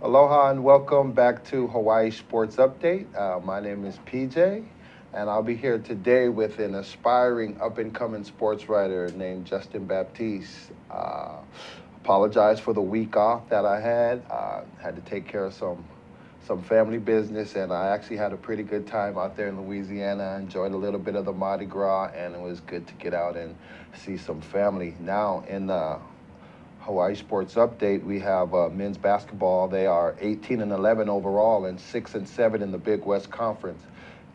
Aloha and welcome back to Hawaii Sports Update. My name is PJ, and I'll be here today with an aspiring up-and-coming sports writer named Justin Baptiz. Apologize for the week off that I had. Had to take care of some family business, and I actually had a pretty good time out there in Louisiana. I enjoyed a little bit of the Mardi Gras, and it was good to get out and see some family. Now, in Hawaii Sports Update, we have men's basketball. They are 18-11 overall and 6-7 in the Big West Conference.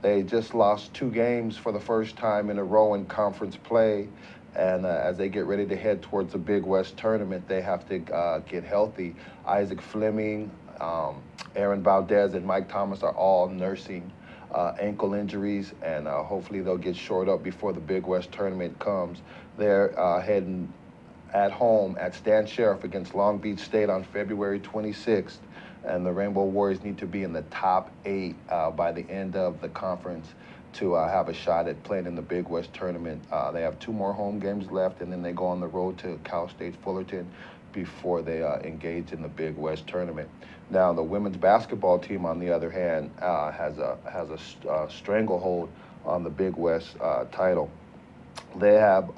They just lost 2 games for the first time in a row in conference play. And as they get ready to head towards the Big West tournament, they have to get healthy. Isaac Fleming, Aaron Valdez, and Mike Thomas are all nursing ankle injuries, and hopefully they'll get shored up before the Big West tournament comes. They're heading at home at Stan Sheriff against Long Beach State on February 26th, and the Rainbow Warriors need to be in the top 8 by the end of the conference to have a shot at playing in the Big West tournament. They have 2 more home games left, and then they go on the road to Cal State Fullerton before they engage in the Big West tournament. Now, the women's basketball team, on the other hand, has a stranglehold on the Big West title. They have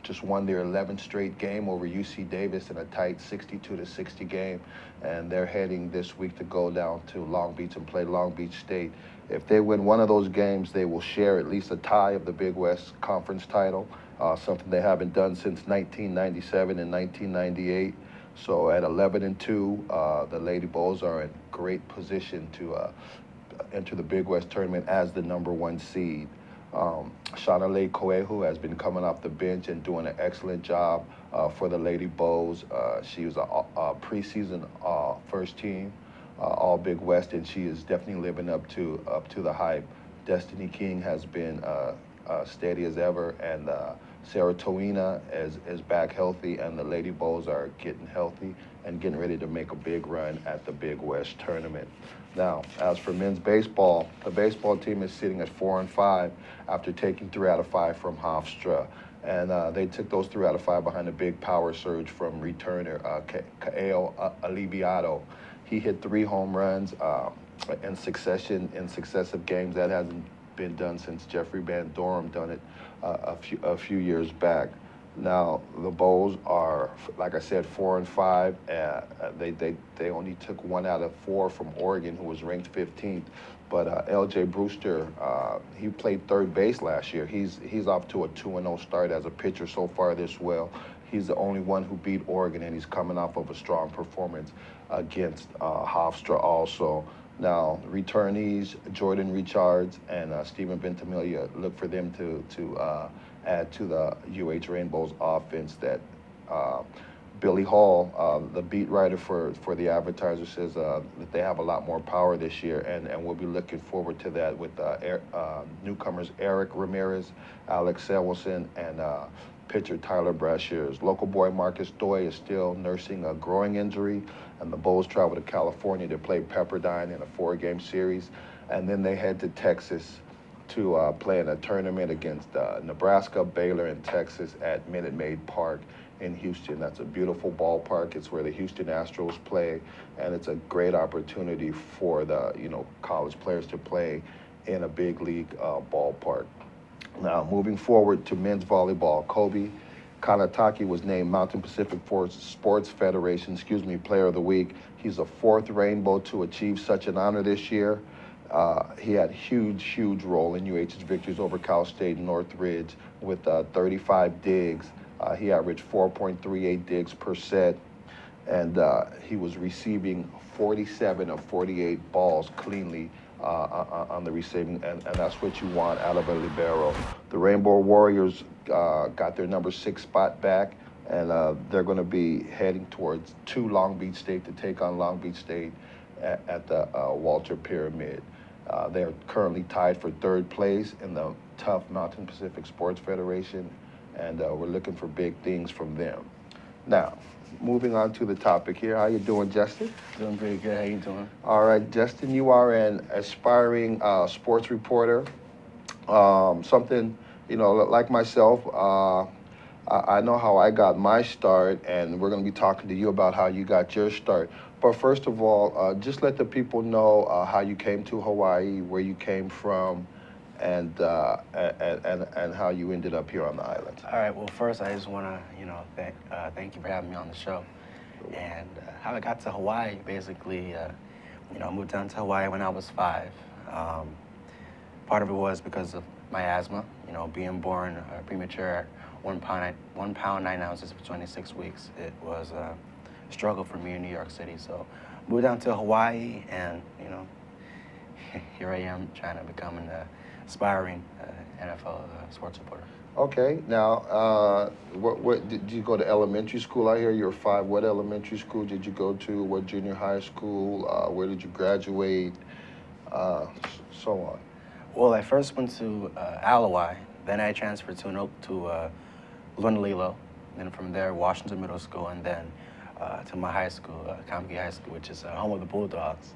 just won their 11th straight game over UC Davis in a tight 62-60 game, and they're heading this week to go down to Long Beach and play Long Beach State. If they win one of those games, they will share at least a tie of the Big West Conference title, something they haven't done since 1997 and 1998. So at 11-2, the Lady Bulls are in great position to enter the Big West tournament as the #1 seed. Shanalei Koehu has been coming off the bench and doing an excellent job for the Lady Bulls. She was a preseason first team All Big West, and she is definitely living up to the hype. Destiny King has been steady as ever, and Sarah Toina is back healthy, and the Lady Bulls are getting healthy and getting ready to make a big run at the Big West tournament. Now, as for men's baseball, the baseball team is sitting at 4-5 after taking 3 out of 5 from Hofstra. And they took those 3 out of 5 behind a big power surge from returner Kaeo Aliviado. He hit 3 home runs in successive games. That hasn't been done since Jeffrey Van Dorm done it a few years back. Now, the Bulls are, like I said, 4-5. They only took 1 out of 4 from Oregon, who was ranked 15th. But L.J. Brewster, he played third base last year. He's off to a 2-0 start as a pitcher so far this well. He's the only one who beat Oregon, and he's coming off of a strong performance against Hofstra also. Now, returnees, Jordan Richards and Stephen Ventimiglia, look for them to add to the UH Rainbows offense. That Billy Hall, the beat writer for the Advertiser, says that they have a lot more power this year, and we'll be looking forward to that with newcomers Eric Ramirez, Alex Samuelson, and pitcher Tyler Brashears. Local boy Marcus Doy is still nursing a growing injury, and the Bulls travel to California to play Pepperdine in a 4-game series, and then they head to Texas to play in a tournament against Nebraska, Baylor, and Texas at Minute Maid Park in Houston. That's a beautiful ballpark. It's where the Houston Astros play, and it's a great opportunity for the college players to play in a big league ballpark. Now, moving forward to men's volleyball, Kobe Kanataki was named Mountain Pacific Sports Federation, Player of the Week. He's the 4th Rainbow to achieve such an honor this year. He had huge role in UH's victories over Cal State and Northridge with 35 digs. He averaged 4.38 digs per set, and he was receiving 47 of 48 balls cleanly on the receiving, and that's what you want out of a libero. The Rainbow Warriors got their number 6 spot back, and they're going to be heading towards Long Beach State to take on Long Beach State at the Walter Pyramid. They are currently tied for 3rd place in the tough Mountain Pacific Sports Federation, and we're looking for big things from them. Now, moving on to the topic here. How you doing, Justin? Doing pretty good. How you doing? All right, Justin, you are an aspiring sports reporter. Something, like myself, I know how I got my start, and we're going to be talking to you about how you got your start. But first of all, just let the people know how you came to Hawaii, where you came from, and how you ended up here on the island. All right. Well, first, I just want to, thank you for having me on the show. And how I got to Hawaii, basically, I moved down to Hawaii when I was 5. Part of it was because of my asthma. Being born premature at 1 pound 9 ounces for 26 weeks. It was a struggle for me in New York City. So, moved down to Hawaii, and here I am trying to become an aspiring NFL sports reporter. Okay, now, what did you go to elementary school? I hear you're 5. What elementary school did you go to? What junior high school? Where did you graduate? So on. Well, I first went to Alawai, then I transferred to Honolulu, then from there, Washington Middle School, and then to my high school, Kamiki High School, which is home of the Bulldogs.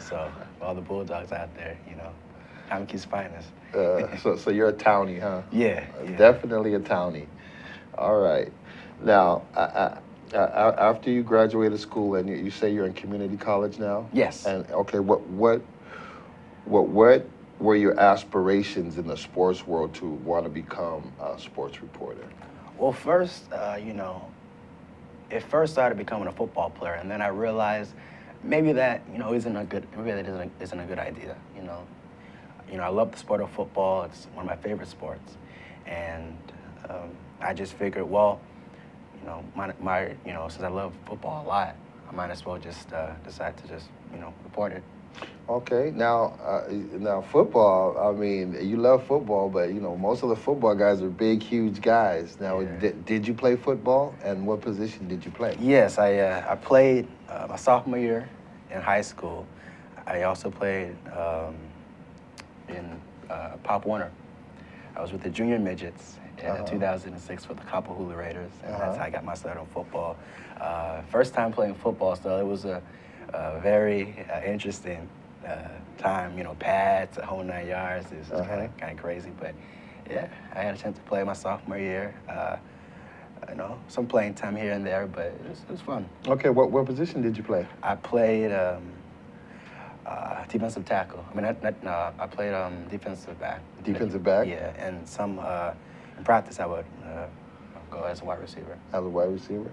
So, all the Bulldogs out there, Kamiki's finest. So you're a townie, huh? Yeah. Definitely a townie. All right. Now, after you graduated school, and you say you're in community college now? Yes. And okay, what were your aspirations in the sports world to want to become a sports reporter? Well, first, it first started becoming a football player, and then I realized maybe that isn't a good idea. I love the sport of football. It's one of my favorite sports, and I just figured, well, since I love football a lot, I might as well just decide to just report it. Okay, now football. I mean, you love football, but most of the football guys are big, huge guys. Now, Yeah. did you play football, and what position did you play? Yes, I played my sophomore year in high school. I also played in Pop Warner. I was with the junior midgets in 2006 for the Kapahulu Raiders, and that's how I got my start on football. First time playing football, so it was a very interesting time. Pads, a whole 9 yards. It was kind of crazy, but yeah, I had a chance to play my sophomore year. Some playing time here and there, but it was fun. Okay, what position did you play? I played defensive tackle. I mean, I played defensive back. Defensive back? Yeah, and in practice I would go as a wide receiver. As a wide receiver?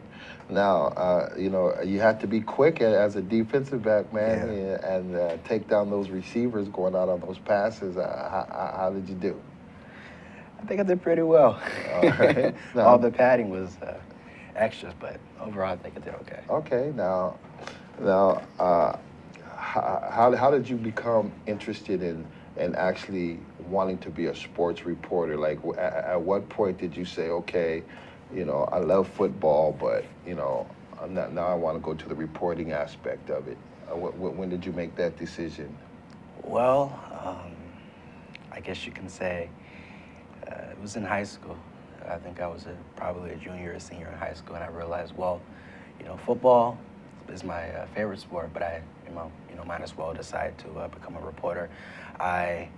Now, you had to be quick as a defensive back, man, and take down those receivers going out on those passes. How did you do? I think I did pretty well. All right. All the padding was extras, but overall I think I did okay. Okay, now, how did you become interested in actually wanting to be a sports reporter? Like, at what point did you say, okay, I love football, but now I want to go to the reporting aspect of it? When did you make that decision? Well, I guess you can say it was in high school. I think I was probably a junior or senior in high school, and I realized, well, football is my favorite sport, but I might as well decide to become a reporter. I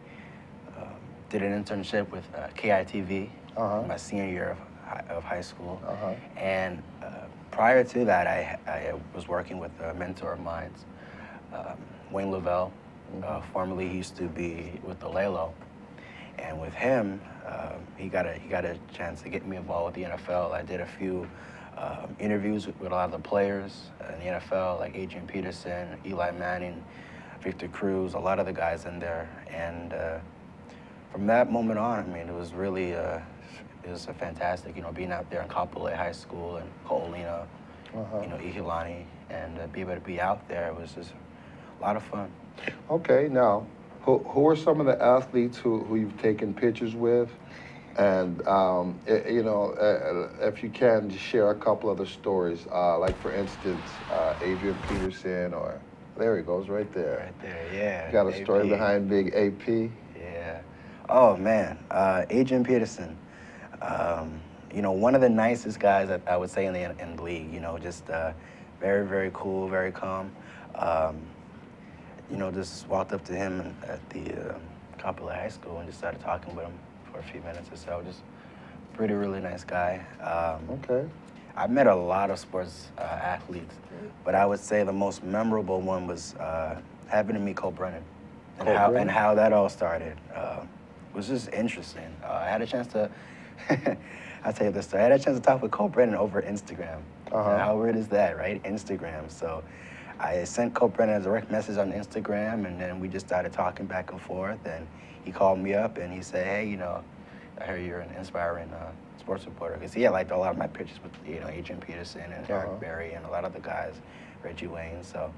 did an internship with KITV my senior year of high school, and prior to that, I was working with a mentor of mine, Wayne Lavelle. Formerly, he used to be with the Lalo, and with him, he got a chance to get me involved with the NFL. I did a few interviews with a lot of the players in the NFL, like Adrian Peterson, Eli Manning, Victor Cruz, a lot of the guys in there. And from that moment on, I mean, it was really, it was fantastic, being out there in Kapolei High School and Ko'olina, Ihilani, and be able to be out there, it was just a lot of fun. Okay, now, who are some of the athletes who you've taken pictures with? And, if you can, just share a couple other stories. Like, for instance, Adrian Peterson, or there he goes right there. Right there, yeah. Got a story behind big AP? Yeah. Oh, man. Adrian Peterson. One of the nicest guys that I would say in the league, just very, very cool, very calm. Just walked up to him at the Kapolei High School and just started talking with him for a few minutes or so. Just really nice guy. Okay. I've met a lot of sports athletes, but I would say the most memorable one was having to meet Cole Brennan, and Cole Brennan? how that all started. Was just interesting. I had a chance to, I'll tell you this story. I had a chance to talk with Cole Brennan over Instagram. Uh-huh. How weird is that, right? Instagram. So I sent Cole Brennan a direct message on Instagram, and then we just started talking back and forth. And he called me up and he said, "Hey, I heard you're an inspiring sports reporter," because he had liked a lot of my pictures with Adrian Peterson and Eric Berry and a lot of the guys, Reggie Wayne. So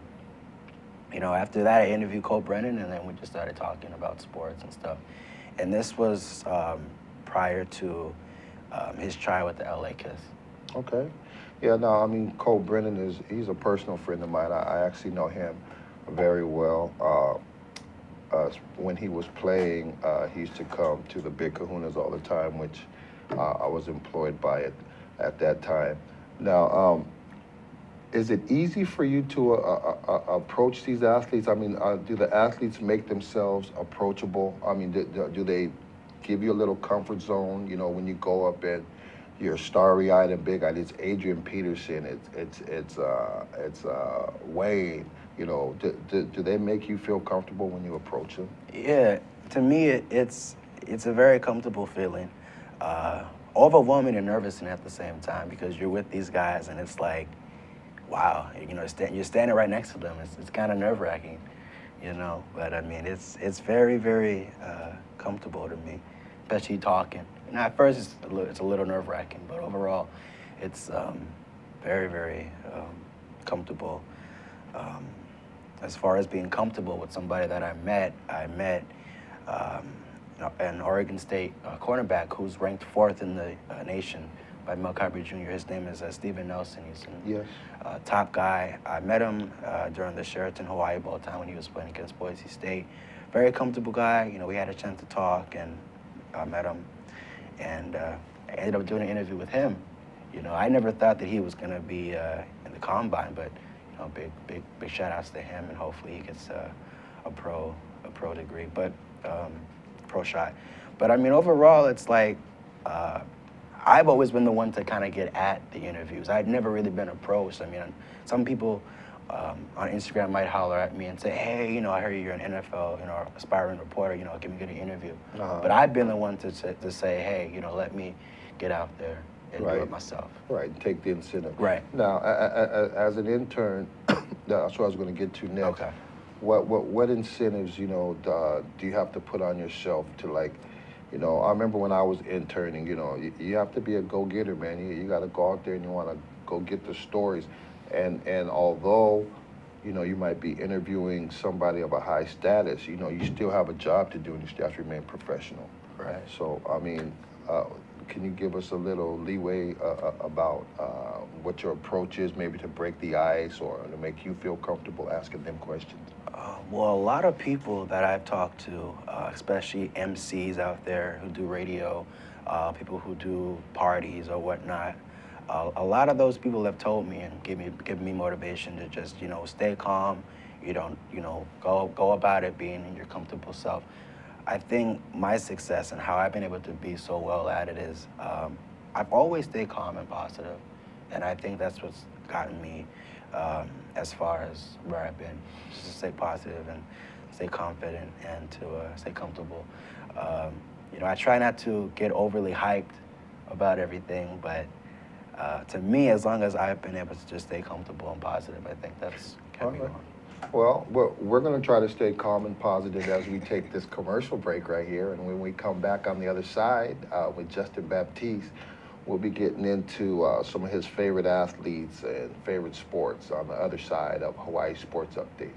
after that I interviewed Cole Brennan, and then we just started talking about sports and stuff. And this was prior to his trial with the LA Kiss. Okay. Yeah, no, I mean, Cole Brennan he's a personal friend of mine. I actually know him very well. When he was playing, he used to come to the Big Kahunas all the time, which I was employed by it at that time. Now, is it easy for you to approach these athletes? I mean, do the athletes make themselves approachable? I mean, do they give you a little comfort zone, when you go up and you're starry-eyed and big-eyed? It's Adrian Peterson, it's Wayne. Do they make you feel comfortable when you approach them? Yeah, to me, it's a very comfortable feeling. Overwhelming and nervous at the same time, because you're with these guys and it's like, wow, you're standing right next to them. It's kind of nerve-wracking, But I mean, it's very, very comfortable to me, especially talking. And at first, it's a little nerve-wracking, but overall, it's very, very comfortable. As far as being comfortable with somebody that I met an Oregon State cornerback who's ranked 4th in the nation by Mel Kiper Jr. His name is Steven Nelson. He's a top guy. I met him during the Sheraton Hawaii Bowl time when he was playing against Boise State. Very comfortable guy. We had a chance to talk, and I met him. And I ended up doing an interview with him. I never thought that he was going to be in the combine, but big shout outs to him, and hopefully he gets a pro degree, but pro shot. But I mean, overall, it's like I've always been the one to kind of get at the interviews. I'd never really been approached. I mean, some people on Instagram might holler at me and say, "Hey, I heard you're an NFL, aspiring reporter. Can we get an interview?" But I've been the one to say, "Hey, let me get out there and do it myself." Right, take the incentive. Right. Now, as an intern, that's what I was going to get to next. Okay. What incentives, do you have to put on yourself to, like, I remember when I was interning, you have to be a go-getter, man. You got to go out there and you want to go get the stories. And although, you might be interviewing somebody of a high status, you still have a job to do and you still have to remain professional. Right. So, I mean, can you give us a little leeway about what your approach is, maybe to break the ice or to make you feel comfortable asking them questions? Well, a lot of people that I've talked to, especially MCs out there who do radio, people who do parties or whatnot, a lot of those people have told me and given me motivation to just, stay calm. You don't, go about it being in your comfortable self. I think my success and how I've been able to be so well at it is I've always stayed calm and positive, and I think that's what's gotten me as far as where I've been, just to stay positive and stay confident and to stay comfortable. I try not to get overly hyped about everything, but to me, as long as I've been able to just stay comfortable and positive, I think that's kept me going. Well, we're going to try to stay calm and positive as we take this commercial break right here. And when we come back on the other side with Justin Baptiz, we'll be getting into some of his favorite athletes and favorite sports on the other side of Hawaii Sports Update.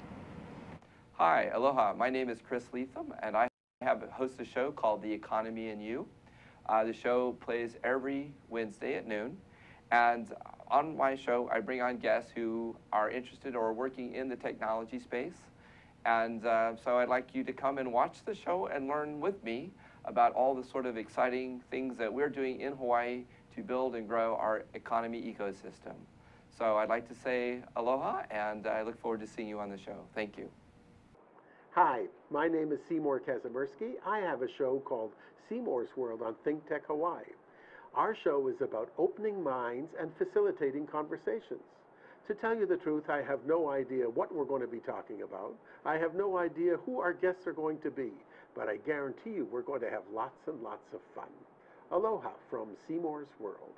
Hi, aloha. My name is Chris Leatham, and I host a show called The Economy and You. The show plays every Wednesday at noon. And on my show, I bring on guests who are interested or working in the technology space. And so I'd like you to come and watch the show and learn with me about all the sort of exciting things that we're doing in Hawaii to build and grow our economy ecosystem. So I'd like to say aloha, and I look forward to seeing you on the show. Thank you. Hi, my name is Seymour Kazimirski. I have a show called Seymour's World on ThinkTech Hawaii. Our show is about opening minds and facilitating conversations. To tell you the truth, I have no idea what we're going to be talking about. I have no idea who our guests are going to be, but I guarantee you we're going to have lots and lots of fun. Aloha from Seymour's World.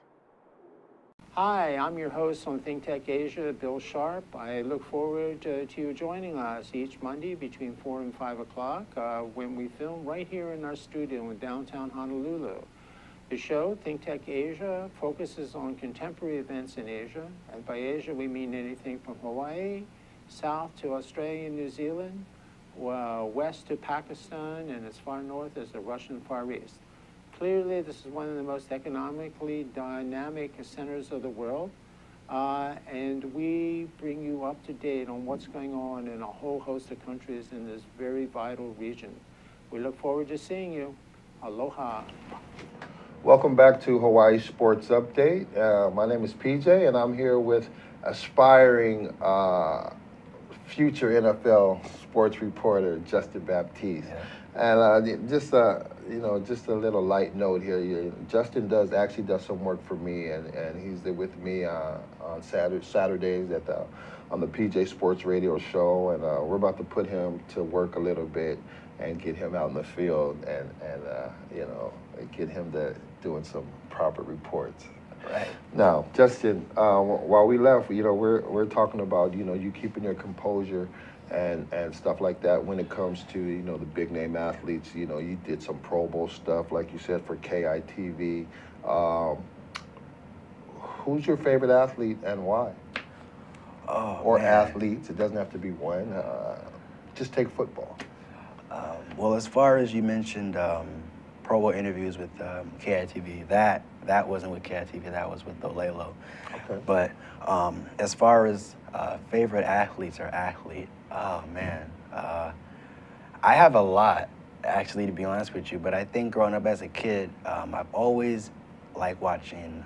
Hi, I'm your host on ThinkTech Asia, Bill Sharp. I look forward to you joining us each Monday between 4 and 5 o'clock when we film right here in our studio in downtown Honolulu. The show, ThinkTech Asia, focuses on contemporary events in Asia. And by Asia, we mean anything from Hawaii, south to Australia and New Zealand, west to Pakistan, and as far north as the Russian Far East. Clearly, this is one of the most economically dynamic centers of the world, and we bring you up to date on what's going on in a whole host of countries in this very vital region. We look forward to seeing you. Aloha. Welcome back to Hawaii Sports Update. My name is PJ, and I'm here with aspiring future NFL sports reporter Justin Baptiz. Yeah. And just a little light note here. Justin actually does some work for me, and he's there with me on Saturdays on the PJ Sports Radio show, and we're about to put him to work a little bit and get him out in the field and get him to doing some proper reports. Right. Now, Justin, while we left, we're talking about you keeping your composure and stuff like that when it comes to the big name athletes. You did some Pro Bowl stuff, like you said, for KITV. Who's your favorite athlete and why? Or athletes? It doesn't have to be one. Just take football. Well, as far as you mentioned, Pro Bowl interviews with KITV, that wasn't with KITV, that was with Olelo. Okay. But as far as favorite athletes or athlete, oh man, I have a lot, actually, to be honest with you. But I think growing up as a kid, I've always liked watching,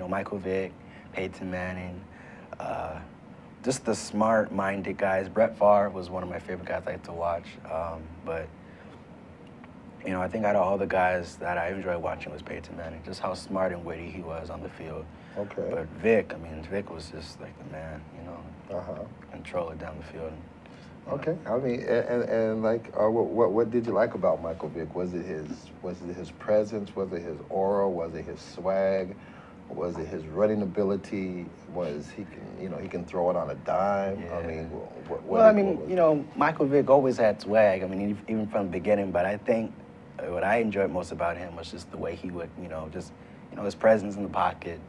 Michael Vick, Peyton Manning, just the smart-minded guys. Brett Favre was one of my favorite guys I like to watch. But I think out of all the guys that I enjoyed watching was Peyton Manning, just how smart and witty he was on the field. Okay. But Vic was just like the man, control it down the field. Okay. I mean, and like, what did you like about Michael Vick? Was it his presence? Was it his aura? Was it his swag? Was it his running ability? Was he can throw it on a dime? Yeah. I mean, Michael Vick always had swag. I mean, even from the beginning. But I think what I enjoyed most about him was just the way he would, his presence in the pocket,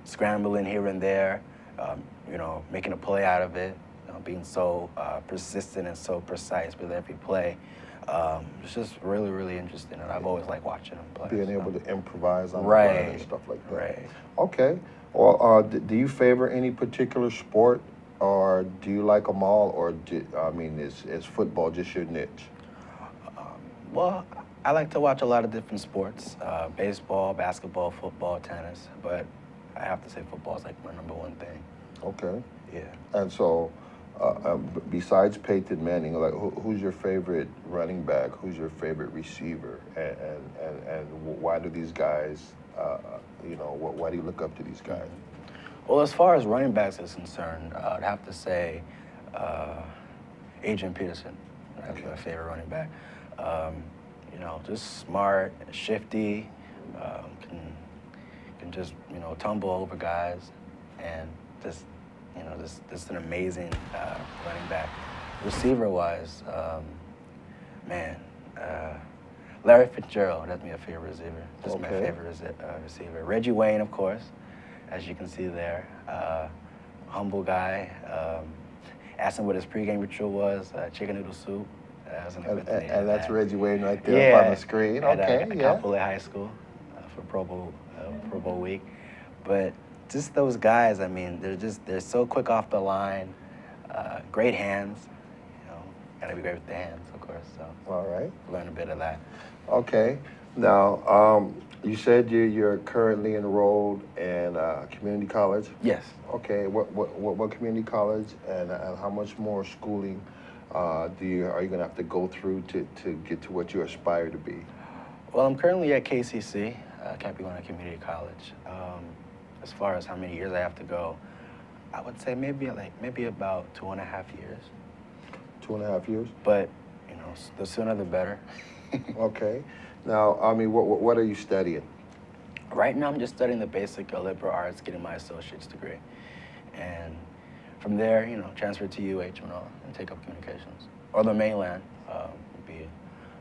scrambling here and there, making a play out of it, being so persistent and so precise with every play. It's just really, really interesting, and I've always liked watching him play. Being able to improvise on the run and stuff like that. Right. Okay. Well, do you favor any particular sport, or do you like them all, or is football just your niche? Well, I like to watch a lot of different sports, baseball, basketball, football, tennis, but I have to say football is like my number one thing. Okay. Yeah. And so, besides Peyton Manning, like who's your favorite running back? Who's your favorite receiver? And why do these guys, why do you look up to these guys? Well, as far as running backs is concerned, I'd have to say Adrian Peterson. That's my favorite running back. Just smart, shifty, can just tumble over guys, and just an amazing running back. Receiver-wise, Larry Fitzgerald, that's my favorite receiver. Just my favorite receiver. Reggie Wayne, of course, as you can see there. Humble guy. Asked him what his pregame ritual was, chicken noodle soup. And that's Reggie Wayne right there up on the screen. At Kapolei High School for Pro Bowl week. But just those guys, I mean, they're so quick off the line, great hands. Gotta be great with the hands, of course. So all right, learn a bit of that. Okay. Now, you said you're currently enrolled in community college. Yes. Okay. What community college, and how much more schooling are you gonna have to go through to get to what you aspire to be? Well, I'm currently at KCC, Capitalina Community College. As far as how many years I have to go, I would say maybe about 2.5 years. 2.5 years? But, you know, the sooner the better. Okay. Now, I mean, what are you studying? Right now, I'm just studying the basic liberal arts, getting my associate's degree. And from there, you know, transfer to UH and take up communications. Or the mainland would be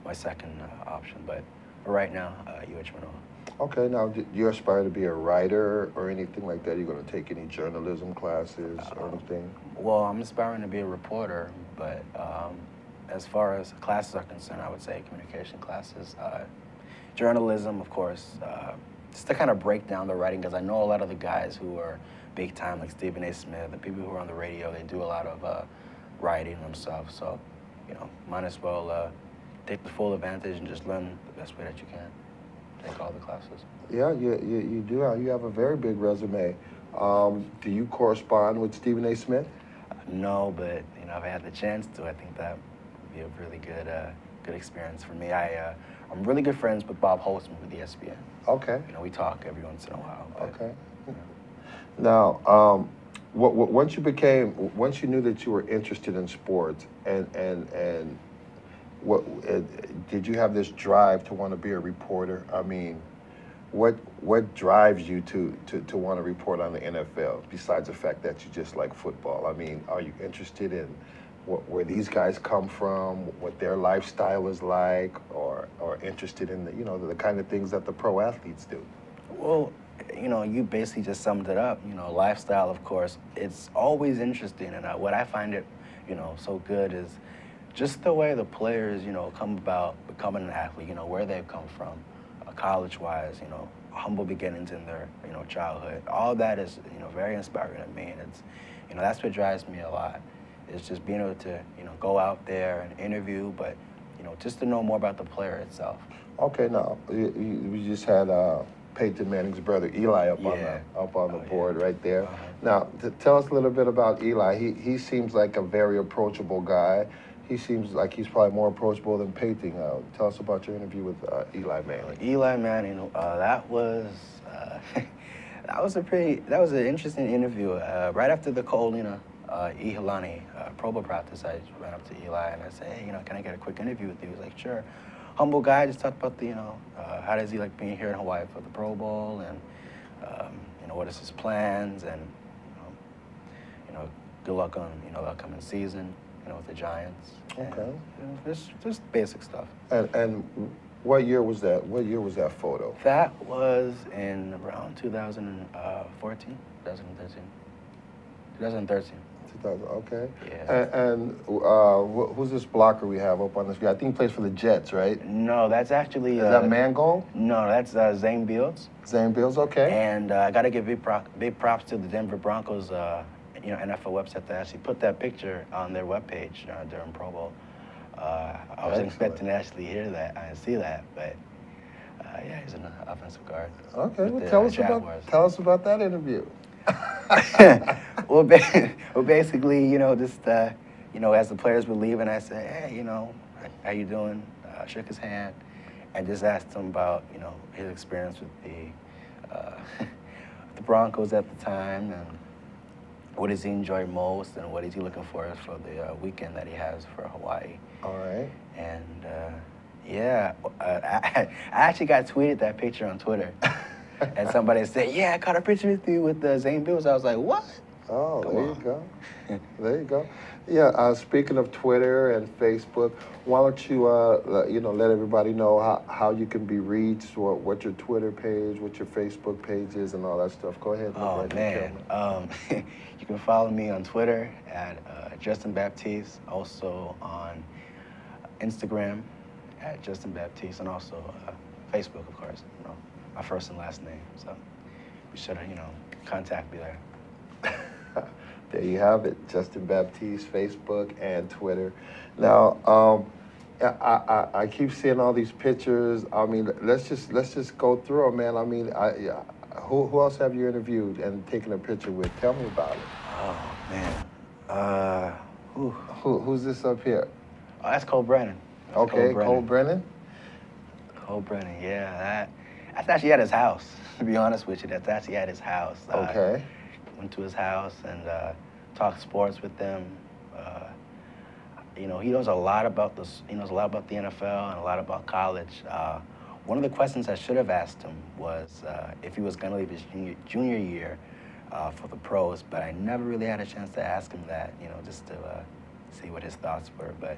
my second option. But right now, UH Manoa. Okay, now, do you aspire to be a writer or anything like that? Are you going to take any journalism classes or anything? Well, I'm aspiring to be a reporter, but as far as classes are concerned, I would say communication classes. Journalism, of course, just to kind of break down the writing, because I know a lot of the guys who are big time, like Stephen A. Smith, the people who are on the radio, they do a lot of writing themselves. So, you know, might as well take the full advantage and just learn the best way that you can. Take all the classes. Yeah, you do. You have a very big resume. Do you correspond with Stephen A. Smith? No, but you know, if I had the chance to, I think that would be a really good experience for me. I'm really good friends with Bob Holtzman with ESPN. Okay. You know, we talk every once in a while. But, Okay. You Now, know. once you knew that you were interested in sports, and what did you have this drive to want to be a reporter? I mean, what drives you to want to report on the NFL besides the fact that you just like football? I mean, are you interested in where these guys come from, what their lifestyle is like, or interested in the kind of things that the pro athletes do? Well, you know, you basically just summed it up. You know, lifestyle, of course, it's always interesting, and what I find it, you know, so good is just the way the players, you know, come about becoming an athlete, you know, where they've come from, college-wise, you know, humble beginnings in their, you know, childhood. All that is, you know, very inspiring to me, and it's, you know, that's what drives me a lot. It's just being able to, you know, go out there and interview, but, you know, just to know more about the player itself. Okay, now, we just had Peyton Manning's brother Eli up on the board right there. Now, tell us a little bit about Eli. He seems like a very approachable guy. He seems like he's probably more approachable than Peyton. Tell us about your interview with Eli Manning. Eli Manning, that was that was an interesting interview. Right after the Carolina Ihlani Pro Bowl practice, I ran up to Eli and I said, hey, you know, can I get a quick interview with you? He was like, sure. Humble guy, just talked about the, you know, how does he like being here in Hawaii for the Pro Bowl, and you know, what is his plans, and you know, good luck on, you know, the upcoming season, you know, with the Giants. Okay. And, you know, just basic stuff. And what year was that? What year was that photo? That was in around 2014, 2013. 2013. Okay. Yeah. And who's this blocker we have up on the screen? I think he plays for the Jets, right? No, that's actually... Is that Mangold? No, that's Zane Beals. Zane Beals, okay. And I got to give big props to the Denver Broncos, you know, NFL website that actually put that picture on their webpage during Pro Bowl. I wasn't expecting to actually hear that and see that, but yeah, he's an offensive guard. Okay, well, tell us about that interview. well, basically, you know, just you know, as the players were leaving, I said, hey, you know, how you doing? Shook his hand and just asked him about, you know, his experience with the Broncos at the time, and what does he enjoy most, and what is he looking for the weekend that he has for Hawaii. All right. And yeah, I actually got tweeted that picture on Twitter. And somebody said, yeah, I caught a picture with you with Zane Beals. I was like, what? Oh, there you go. There you go. Yeah, speaking of Twitter and Facebook, why don't you, you know, let everybody know how you can be reached, or what your Twitter page, what your Facebook page is, and all that stuff. Go ahead. Oh, man. You can follow me on Twitter at Justin Baptiz, also on Instagram at Justin Baptiz, and also Facebook, of course. You know, my first and last name. So be sure to, you know, contact me there. There you have it, Justin Baptiz, Facebook and Twitter. Now, I keep seeing all these pictures. I mean, let's just go through them, man. I mean, who else have you interviewed and taken a picture with? Tell me about it. Oh man, who's this up here? Oh, that's Cole Brennan. Cole Brennan. Cole Brennan, yeah, that's actually at his house. To be honest with you, that's actually at his house. Okay. Went to his house and talked sports with them. You know, he knows a lot about he knows a lot about the NFL and a lot about college. One of the questions I should have asked him was if he was going to leave his junior year for the pros, but I never really had a chance to ask him that, you know, just to see what his thoughts were. But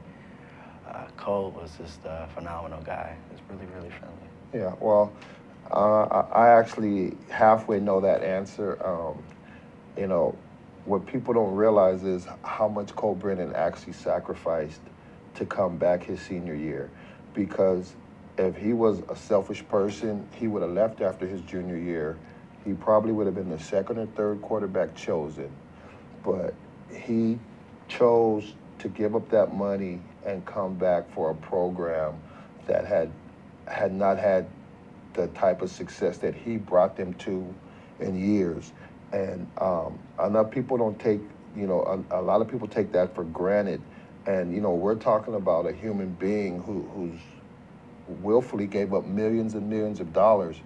Cole was just a phenomenal guy. He was really, really friendly. Yeah, well, I actually halfway know that answer. You know, what people don't realize is how much Cole Brennan actually sacrificed to come back his senior year. Because if he was a selfish person, he would have left after his junior year. He probably would have been the second or third quarterback chosen. But he chose to give up that money and come back for a program that had not had the type of success that he brought them to in years. And enough people don't take, you know, a lot of people take that for granted. And, you know, we're talking about a human being who's willfully gave up millions and millions of dollars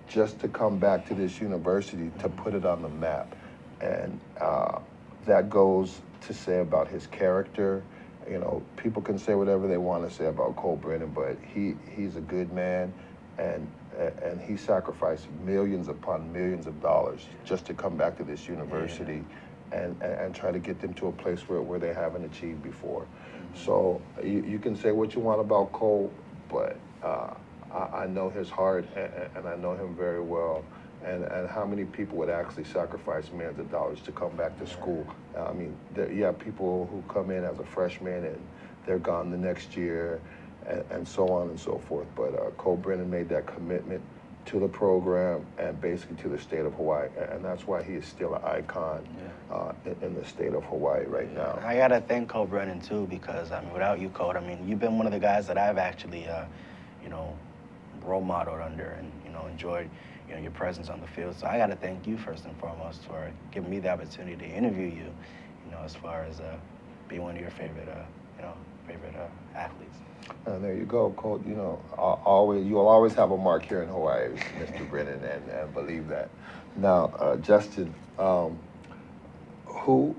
just to come back to this university to put it on the map. And that goes to say about his character. You know, people can say whatever they want to say about Cole Brennan, but he's a good man, and he sacrificed millions upon millions of dollars just to come back to this university and try to get them to a place where they haven't achieved before. So you can say what you want about Cole, but I know his heart, and I know him very well, and how many people would actually sacrifice millions of dollars to come back to school. I mean, you have people who come in as a freshman and they're gone the next year, and so on and so forth. But Cole Brennan made that commitment to the program and basically to the state of Hawaii, and that's why he is still an icon in the state of Hawaii right now. I gotta thank Cole Brennan too, because I mean, without you, Cole, I mean, you've been one of the guys that I've actually, you know, role modeled under, and you know, enjoyed, you know, your presence on the field. So I gotta thank you first and foremost for giving me the opportunity to interview you, you know, as far as being one of your favorite, you know, athletes. And there you go, Cole. You know, you'll always have a mark here in Hawaii, Mr. Brennan, and believe that. Now, Justin, who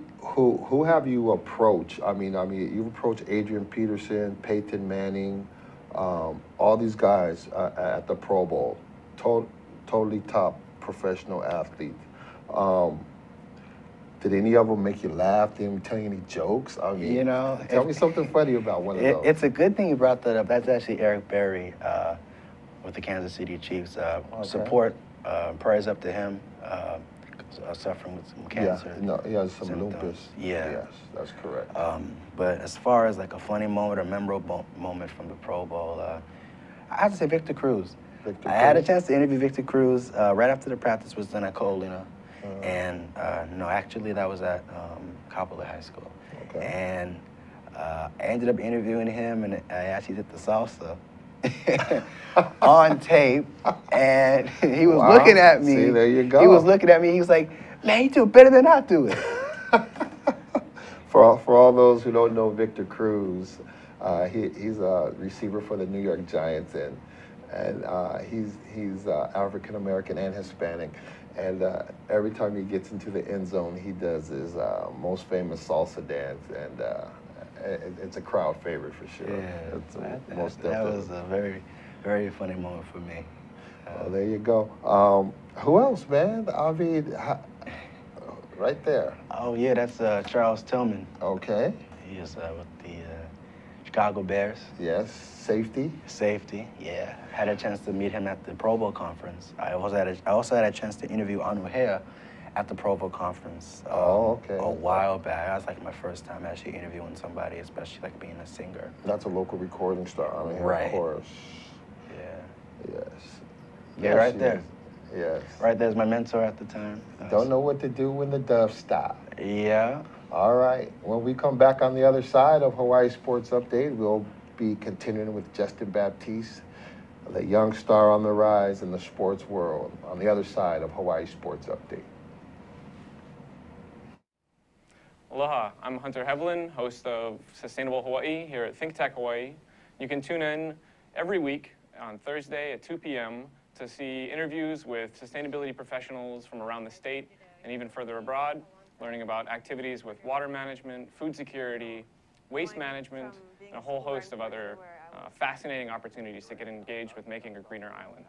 have you approached? I mean, you've approached Adrian Peterson, Peyton Manning, all these guys at the Pro Bowl, totally top professional athletes. Did any of them make you laugh? Did they tell you any jokes? I mean, you know, tell me something funny about one of those. It's a good thing you brought that up. That's actually Eric Berry with the Kansas City Chiefs. Okay. Support, prayers up to him, suffering with some cancer. Yeah, no, he has some symptoms. lupus. Yeah. Yes, that's correct. But as far as like a funny moment or memorable moment from the Pro Bowl, I have to say Victor Cruz. I had a chance to interview Victor Cruz right after the practice was done at Colina. And no, actually that was at Kapolei High School. Okay. And I ended up interviewing him, and I actually did the salsa on tape. And he was looking at me. See, there you go. He was looking at me. He was like, "Man, you do it better than I do it." For all those who don't know Victor Cruz, he's a receiver for the New York Giants, and he's African American and Hispanic. And every time he gets into the end zone, he does his most famous salsa dance, and it's a crowd favorite for sure. Yeah, most that was a very, very funny moment for me. Well, there you go. Who else, man? I mean, right there. Oh yeah, that's Charles Tillman. Okay. He is with the Chicago Bears. Yes, safety. Safety, yeah. Had a chance to meet him at the Pro Bowl conference. I also had a chance to interview Anu Hea at the Pro Bowl conference. Okay. A while back. That was like my first time actually interviewing somebody, especially like being a singer. That's a local recording star. I mean, right. Of course. Yeah. Yes. Yeah, Yes, right there. Yes. Right there's my mentor at the time. Don't know what to do when the doves stop. Yeah. All right. When we come back on the other side of Hawaii Sports Update, we'll be continuing with Justin Baptiz, the young star on the rise in the sports world, on the other side of Hawaii Sports Update. Aloha, I'm Hunter Hevlin, host of Sustainable Hawaii here at ThinkTech Hawaii. You can tune in every week on Thursday at 2 p.m. to see interviews with sustainability professionals from around the state and even further abroad, learning about activities with water management, food security, waste management, and a whole host of other fascinating opportunities to get engaged with making a greener island.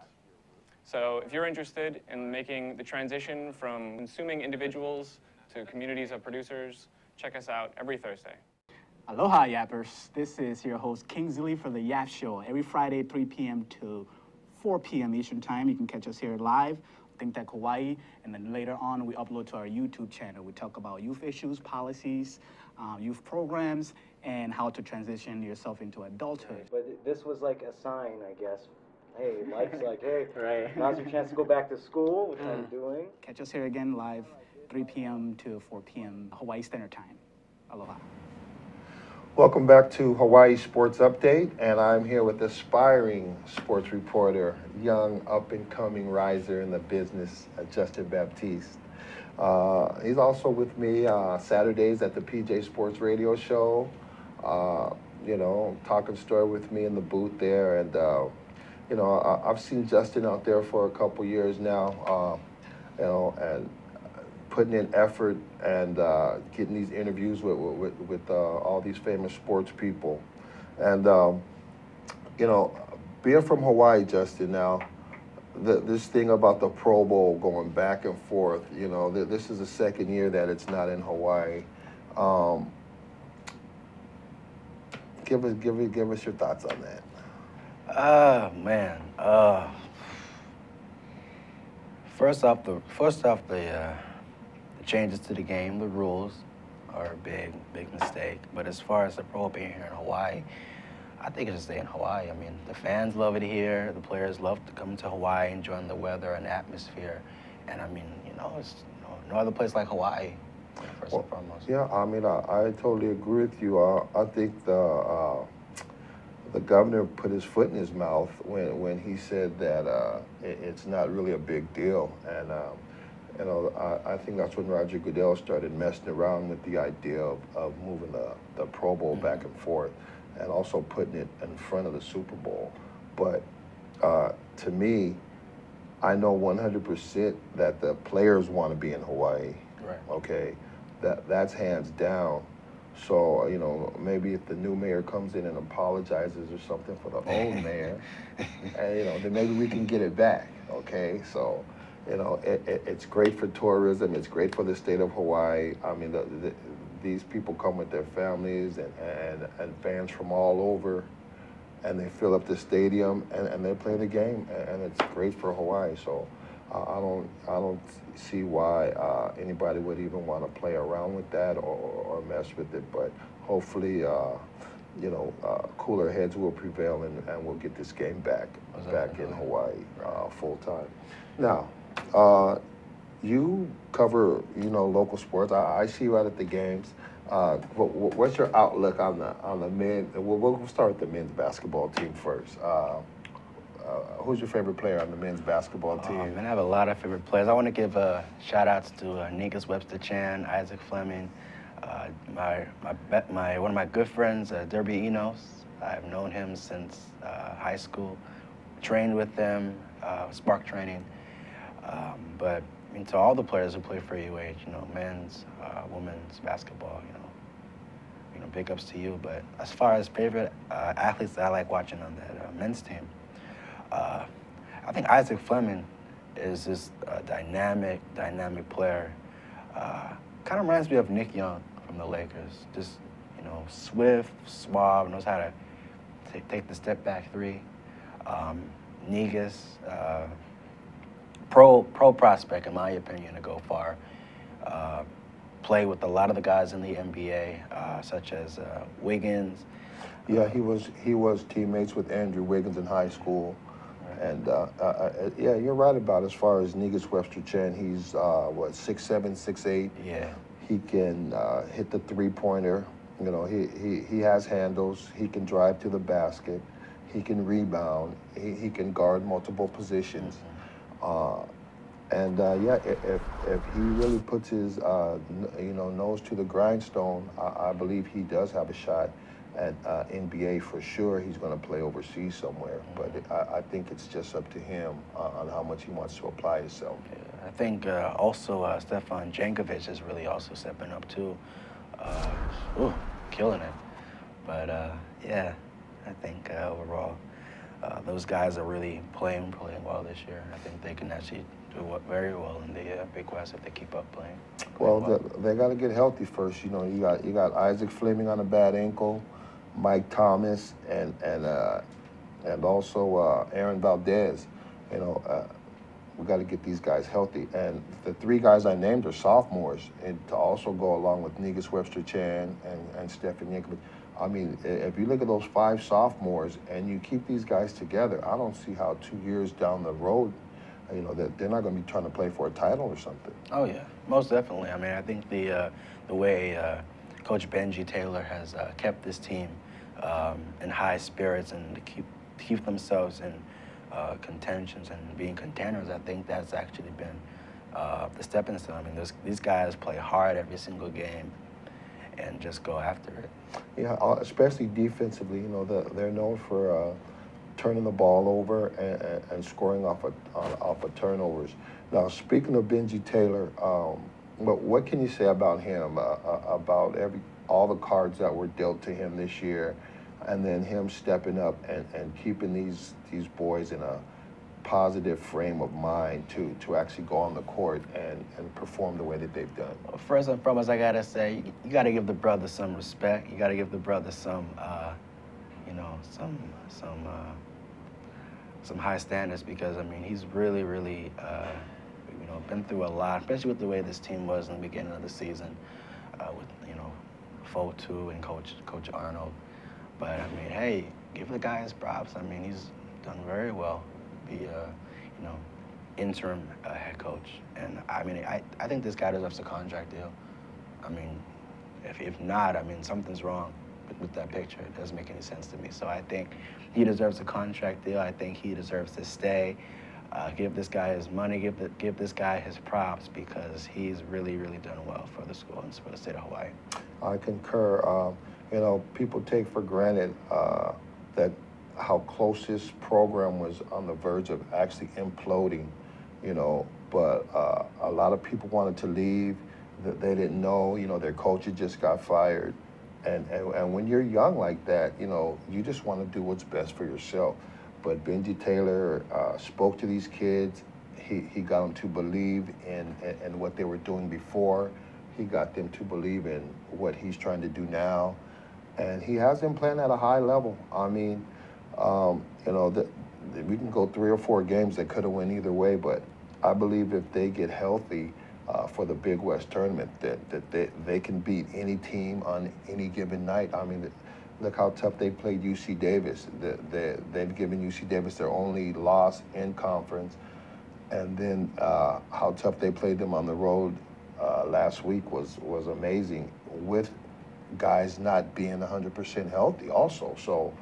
So if you're interested in making the transition from consuming individuals to communities of producers, check us out every Thursday. Aloha, Yappers. This is your host, Kingsley, for the Yap Show. Every Friday, 3 p.m. to 4 p.m. Eastern Time. You can catch us here live, ThinkTech Hawaii, and then later on we upload to our YouTube channel. We talk about youth issues, policies, youth programs, and how to transition yourself into adulthood. But this was like a sign, I guess. Hey, life's like, hey, right. Now's your chance to go back to school, which I'm doing. Catch us here again live, 3 p.m. to 4 p.m. Hawaii Standard Time. Aloha. Welcome back to Hawaii Sports Update, and I'm here with aspiring sports reporter, young up-and-coming riser in the business, Justin Baptiz. He's also with me Saturdays at the PJ Sports Radio Show, you know, talking story with me in the booth there, and you know, I've seen Justin out there for a couple years now, you know, and putting in effort and getting these interviews with all these famous sports people. And, you know, being from Hawaii, Justin, now, this thing about the Pro Bowl going back and forth, you know, this is the second year that it's not in Hawaii. Give us your thoughts on that. Man. First off, the changes to the game, the rules, are a big mistake. But as far as the Pro Bowl being here in Hawaii, I think it should stay in Hawaii. I mean, the fans love it here. The players love to come to Hawaii, enjoying the weather and atmosphere. And I mean, you know, it's no other place like Hawaii, first and foremost. Yeah, I mean, I totally agree with you. I think the governor put his foot in his mouth when he said that it's not really a big deal. And you know, I think that's when Roger Goodell started messing around with the idea of moving the Pro Bowl back and forth, and also putting it in front of the Super Bowl. But to me, I know 100% that the players want to be in Hawaii. Right. Okay, that's hands down. So, you know, maybe if the new mayor comes in and apologizes or something for the old mayor, and, you know, then maybe we can get it back, okay? So, you know, it's great for tourism. It's great for the state of Hawaii. I mean, these people come with their families and fans from all over, and they fill up the stadium and they play the game, and it's great for Hawaii. So I don't see why anybody would even want to play around with that or mess with it. But hopefully, you know, cooler heads will prevail and we'll get this game back in Hawaii full time. Now, you cover, you know, local sports. I see you out at the games. What's your outlook on the men? We'll start with the men's basketball team first. Who's your favorite player on the men's basketball team? Man, I have a lot of favorite players. I want to give shout-outs to Negus Webster-Chan, Isaac Fleming, one of my good friends, Derby Enos. I've known him since high school, trained with them, spark training. But I mean, to all the players who play for UH, you know, men's, women's basketball, you know, big ups to you. But as far as favorite athletes that I like watching on that men's team, I think Isaac Fleming is just a dynamic player. Kind of reminds me of Nick Young from the Lakers. Just, you know, swift, suave, knows how to take the step back three. Negus, pro prospect in my opinion to go far. Play with a lot of the guys in the NBA, such as Wiggins. Yeah, he was teammates with Andrew Wiggins in high school. And yeah, you're right about as far as Negus Webster-Chan. He's, 6'7", 6'8". Yeah. He can hit the three-pointer. You know, he has handles. He can drive to the basket. He can rebound. He can guard multiple positions. And yeah, if he really puts his, you know, nose to the grindstone, I believe he does have a shot at NBA for sure. He's going to play overseas somewhere, but I think it's just up to him on how much he wants to apply himself. Yeah, I think also Stefan Jankovic is really also stepping up too, killing it. But yeah, I think overall those guys are really playing well this year. I think they can actually do very well in the Big West if they keep up playing. Well, they got to get healthy first. You know, you got Isaac Fleming on a bad ankle, Mike Thomas, and also Aaron Valdez. You know, we got to get these guys healthy. And the three guys I named are sophomores, and to also go along with Negus Webster-Chan and Stefan Yankovic. I mean, if you look at those 5 sophomores and you keep these guys together, I don't see how 2 years down the road, you know, that they're not going to be trying to play for a title or something. Oh yeah, most definitely. I mean, I think the way Coach Benji Taylor has kept this team in high spirits and to keep themselves in contentions and being contenders, I think that's actually been the stepping stone. I mean, these guys play hard every single game and just go after it. Yeah, especially defensively. You know, they're known for turning the ball over and scoring off of turnovers. Now, speaking of Benji Taylor, what can you say about him? About all the cards that were dealt to him this year, and then him stepping up and keeping these boys in a positive frame of mind to actually go on the court and perform the way that they've done. Well, first and foremost, I gotta say, you gotta give the brother some respect. You gotta give the brother some, you know, some high standards, because I mean he's really, you know, been through a lot, especially with the way this team was in the beginning of the season, with, you know, Fotu and Coach Arnold. But I mean, hey, give the guy his props. I mean, he's done very well. You know, interim head coach, and I mean, I think this guy deserves a contract deal. I mean, if not, I mean, something's wrong with that picture. It doesn't make any sense to me. So I think he deserves a contract deal. I think he deserves to stay. Give this guy his money. Give this guy his props, because he's really done well for the school and for the state of Hawaii. I concur. You know, people take for granted that how close this program was on the verge of actually imploding, you know, but a lot of people wanted to leave. That they didn't know, you know, their coach had just got fired. And when you're young like that, you know, you just want to do what's best for yourself. But Benji Taylor spoke to these kids. He got them to believe in what they were doing before. He got them to believe in what he's trying to do now. And he has them playing at a high level. I mean, you know, we can go 3 or 4 games that could have went either way, but I believe if they get healthy for the Big West tournament, that they can beat any team on any given night. I mean, look how tough they played UC Davis. They've given UC Davis their only loss in conference, and then how tough they played them on the road last week was amazing, with guys not being 100% healthy also. So.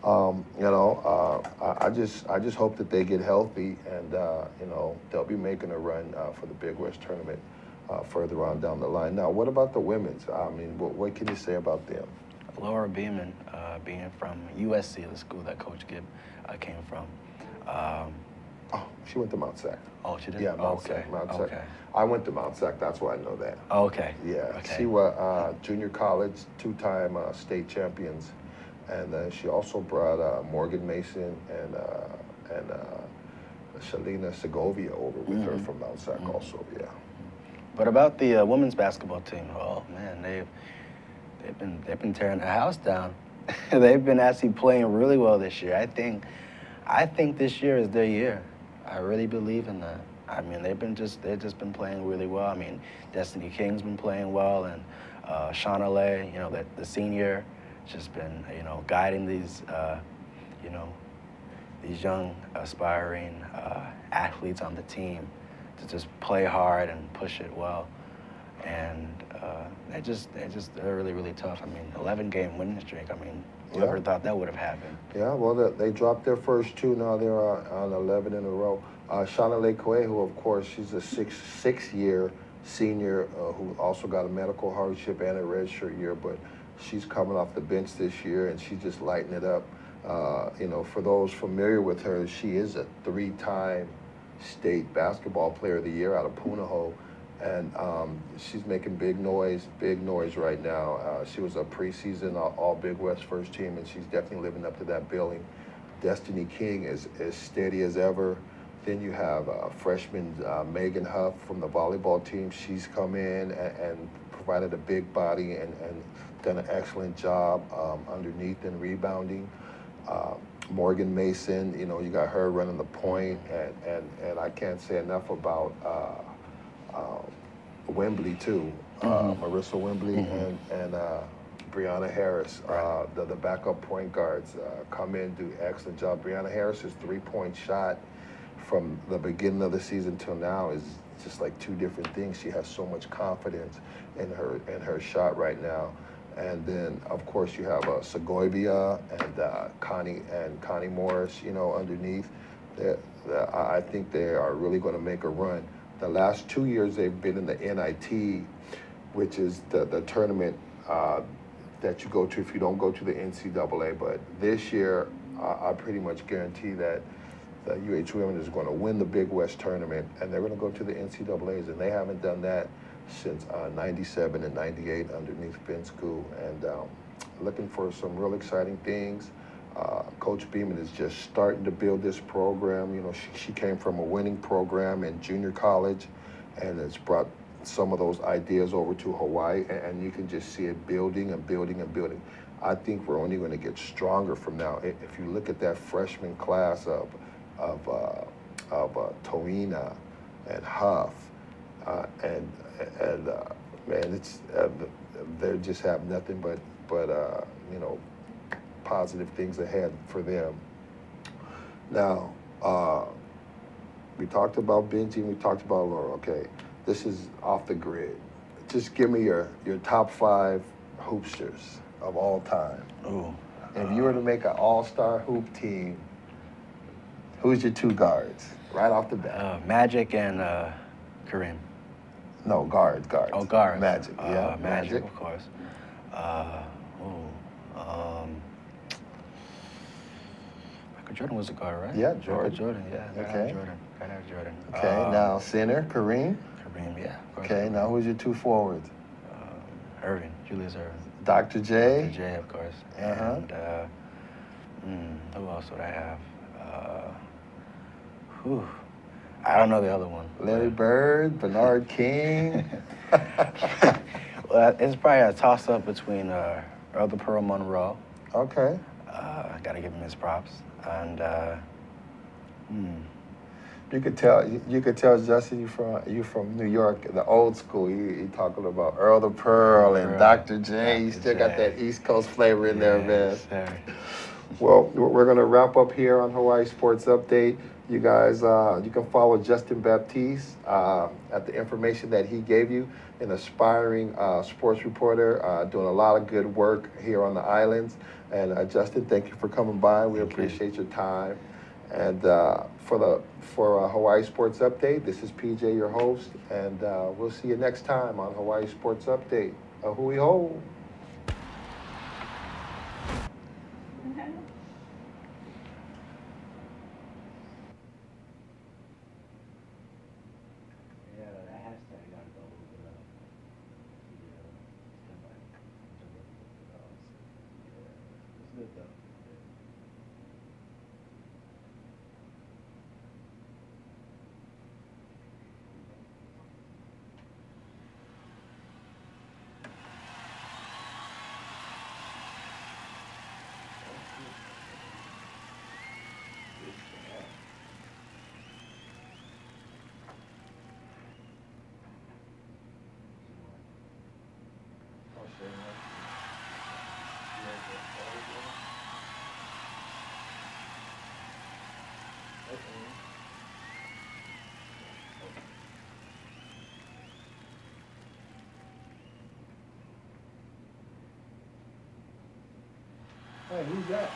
You know, I just hope that they get healthy, and you know, they'll be making a run for the Big West tournament further on down the line. Now, what about the women's? I mean, what can you say about them? Laura Beeman, being from USC, the school that Coach Gibb came from. Oh, she went to Mount Sac. Oh, she did? Yeah, Mount Sac. Okay. I went to Mount Sac, that's why I know that. Okay. Yeah, okay. She was junior college, 2-time state champions. And she also brought Morgan Mason and Shalina Segovia over with her from Mount Sac also, yeah. But about the women's basketball team, oh man, they've been tearing the house down. They've been actually playing really well this year. I think this year is their year. I really believe in that. I mean, they've just been playing really well. I mean, Destiny King's been playing well, and Shauna Lay, you know, the senior, just been, you know, guiding these, you know, these young aspiring athletes on the team to just play hard and push it well. And they're really tough. I mean, 11-game winning streak. I mean, whoever thought that would have happened? Yeah, well, they dropped their first 2. Now they're on 11 in a row. Shauna Lekwe, who of course she's a six-year senior who also got a medical hardship and a redshirt year, but She's coming off the bench this year, and she's just lighting it up. You know, for those familiar with her, she is a 3-time state basketball player of the year out of Punahou, and she's making big noise right now. She was a preseason all Big West first team, and she's definitely living up to that billing. Destiny King is as steady as ever. Then you have freshman Megan Huff from the volleyball team. She's come in and provided a big body and done an excellent job underneath and rebounding. Morgan Mason, you know, you got her running the point, and I can't say enough about Wembley too. Marissa Wembley and Brianna Harris, the backup point guards, come in, do an excellent job. Brianna Harris's 3-point shot from the beginning of the season till now is just like 2 different things. She has so much confidence in her shot right now. And then, of course, you have Segovia and Connie Morris, you know, underneath. I think they are really going to make a run. The last 2 years they've been in the NIT, which is the tournament that you go to if you don't go to the NCAA. But this year, I pretty much guarantee that the UH women is going to win the Big West tournament, and they're going to go to the NCAAs, and they haven't done that since 97 and 98 underneath Vince Gu. And looking for some real exciting things. Coach Beeman is just starting to build this program. You know, she came from a winning program in junior college, and it's brought some of those ideas over to Hawaii, and you can just see it building and building and building. I think we're only going to get stronger from now. If you look at that freshman class of Toina and Huff, and man, it's they just have nothing but you know, positive things ahead for them. Now, we talked about Benji, we talked about Laura. Okay, this is off the grid. Just give me your top 5 hoopsters of all time. Ooh. If you were to make an all-star hoop team, who's your 2 guards right off the bat? Magic and Kareem. No, guards. Oh, guards. Magic, yeah. Magic, of course. Michael Jordan was a guard, right? Yeah, Jordan. Michael Jordan, yeah. Okay. Gotta have Jordan. Okay, now center, Kareem. Kareem, yeah. Of course, Okay, Kareem. now who's your 2 forwards? Julius Irvin. Dr. J. Dr. J, of course. Uh-huh. And who else would I have? I don't know the other one. Larry Bird, Bernard King. Well, it's probably a toss-up between Earl the Pearl Monroe. Okay. I gotta give him his props. And You could tell Justin you from New York, the old school. You talking about Earl the Pearl and Dr. J. You still got that East Coast flavor in there, man. Sir. Well, we're going to wrap up here on Hawaii Sports Update. You guys, you can follow Justin Baptiz at the information that he gave you, an aspiring sports reporter doing a lot of good work here on the islands. And Justin, thank you for coming by. We appreciate your time. And for Hawaii Sports Update, this is PJ, your host, and we'll see you next time on Hawaii Sports Update. Hui ho. Hey, who's that?